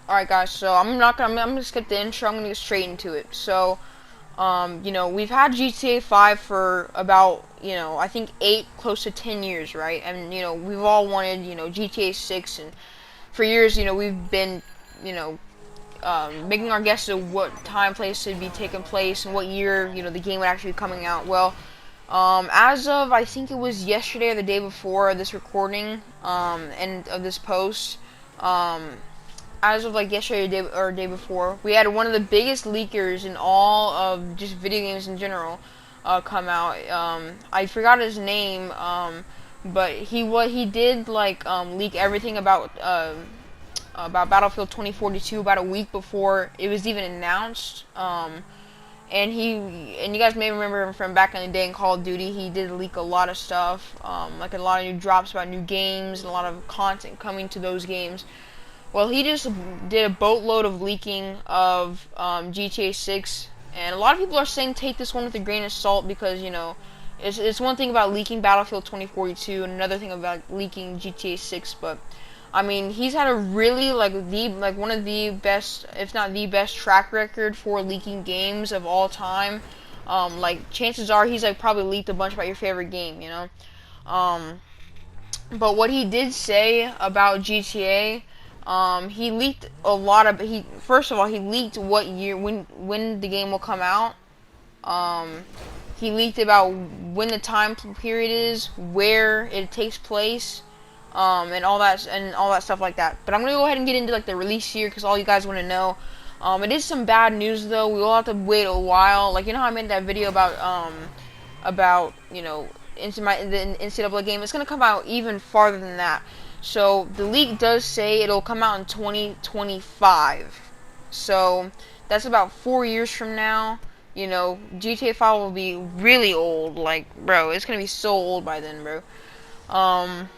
Alright guys, so I'm gonna skip the intro, I'm gonna get straight into it. So, we've had GTA 5 for about, I think 8, close to 10 years, right? And, we've all wanted, GTA 6, and for years, we've been, you know, making our guesses of what time, place should be taking place and what year, the game would actually be coming out. Well, as of, I think it was yesterday or the day before this recording, and of this post, as of like yesterday or day before, we had one of the biggest leakers in all of just video games in general come out. I forgot his name, but he did like leak everything about Battlefield 2042 about a week before it was even announced. And you guys may remember him from back in the day in Call of Duty. He did leak a lot of stuff, like a lot of new drops about new games and a lot of content coming to those games. Well, he just did a boatload of leaking of GTA 6, and a lot of people are saying take this one with a grain of salt because it's one thing about leaking Battlefield 2042 and another thing about leaking GTA 6, but I mean he's had a really like one of the best, if not the best, track record for leaking games of all time. Like chances are he's like probably leaked a bunch about your favorite game. Um, but what he did say about GTA, he leaked a lot of. He first of all he leaked what year when the game will come out. Um, he leaked about when the time period is, where it takes place, and all that stuff like that. But I'm gonna go ahead and get into like the release year because all you guys want to know. It is some bad news though. We will have to wait a while. Like how I made that video about into the NCAA game. It's gonna come out even farther than that. So the leak does say it'll come out in 2025. So that's about 4 years from now. GTA 5 will be really old. Like, bro, it's gonna be so old by then, bro. Um,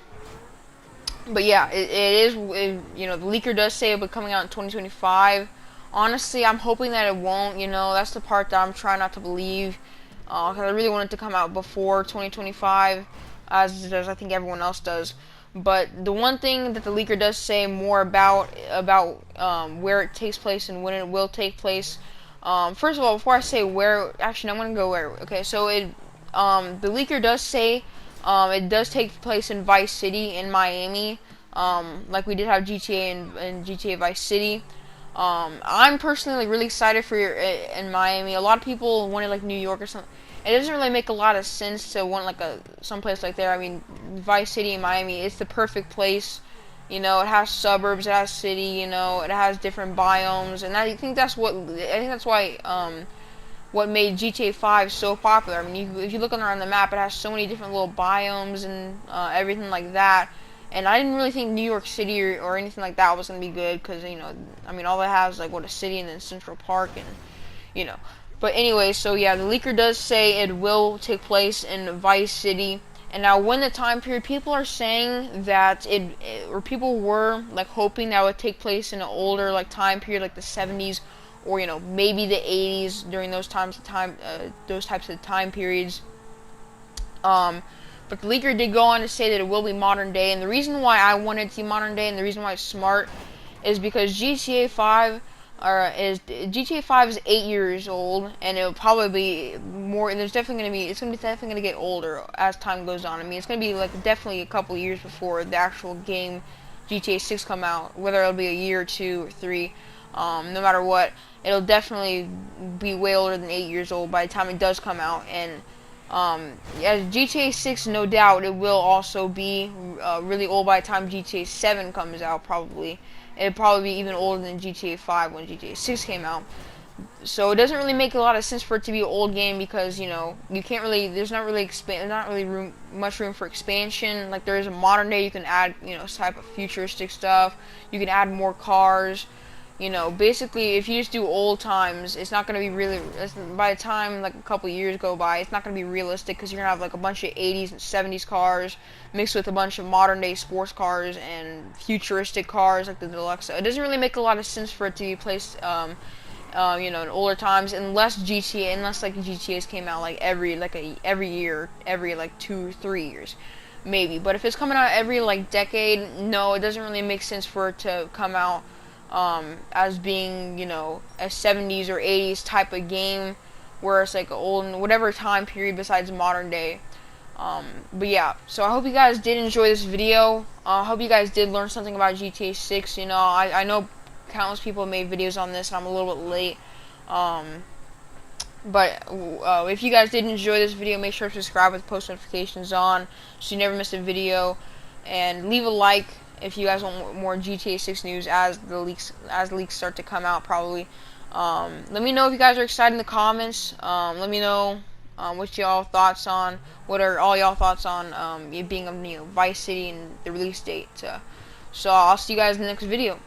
but yeah, it is. The leaker does say it'll be coming out in 2025. Honestly, I'm hoping that it won't. That's the part that I'm trying not to believe. Because I really want it to come out before 2025, as does I think everyone else does. But the one thing that the leaker does say more about where it takes place and when it will take place. First of all, before I say where, actually, I'm gonna go where. Okay, so the leaker does say it does take place in Vice City in Miami, like we did have GTA and GTA Vice City. I'm personally like really excited for in Miami. A lot of people wanted like New York or something. It doesn't really make a lot of sense to want like someplace like there. I mean, Vice City in Miami, it's the perfect place. It has suburbs, it has city. It has different biomes, and I think that's why what made GTA 5 so popular. I mean, if you look around the map, it has so many different little biomes and everything like that. And I didn't really think New York City or anything like that was gonna be good because I mean, all it has is like what a city and then Central Park and you know. But anyway, so yeah, the leaker does say it will take place in Vice City. And now, when the time period, people are saying that or people were like hoping that it would take place in an older like time period, like the 70s, or maybe the 80s during those types of time periods. Um, but the leaker did go on to say that it will be modern day, and the reason why I wanted to see modern day, and the reason why it's smart, is because GTA 5 is 8 years old, and it'll probably be more. There's definitely gonna be. It's gonna be definitely gonna get older as time goes on. I mean, it's gonna be like definitely a couple years before the actual game GTA 6 come out. Whether it'll be a year or 2 or 3, no matter what, it'll definitely be way older than 8 years old by the time it does come out. And as GTA 6, no doubt, it will also be really old by the time GTA 7 comes out, probably. It'd probably be even older than GTA 5 when GTA 6 came out. So it doesn't really make a lot of sense for it to be an old game because you can't really. There's not really much room for expansion. Like there is a modern day, you can add type of futuristic stuff. You can add more cars. Basically, if you just do old times, it's not gonna be really. By the time like a couple years go by, it's not gonna be realistic because you're gonna have like a bunch of 80s and 70s cars mixed with a bunch of modern day sports cars and futuristic cars like the Deluxe. It doesn't really make a lot of sense for it to be placed, in older times, unless like GTA's came out like every year, every like 2 3 years. Maybe, but if it's coming out every like decade, no, it doesn't really make sense for it to come out as being, you know, a 70s or 80s type of game, where it's like old in whatever time period besides modern day. But yeah, so I hope you guys did enjoy this video. I hope you guys did learn something about GTA 6. You know, I know countless people have made videos on this, and I'm a little bit late. But if you guys did enjoy this video, make sure to subscribe with post notifications on, so you never miss a video, and leave a like if you guys want more GTA 6 news as the leaks start to come out. Probably. Let me know if you guys are excited in the comments. Let me know what y'all thoughts on. What are all y'all thoughts on it being Vice City and the release date? So I'll see you guys in the next video.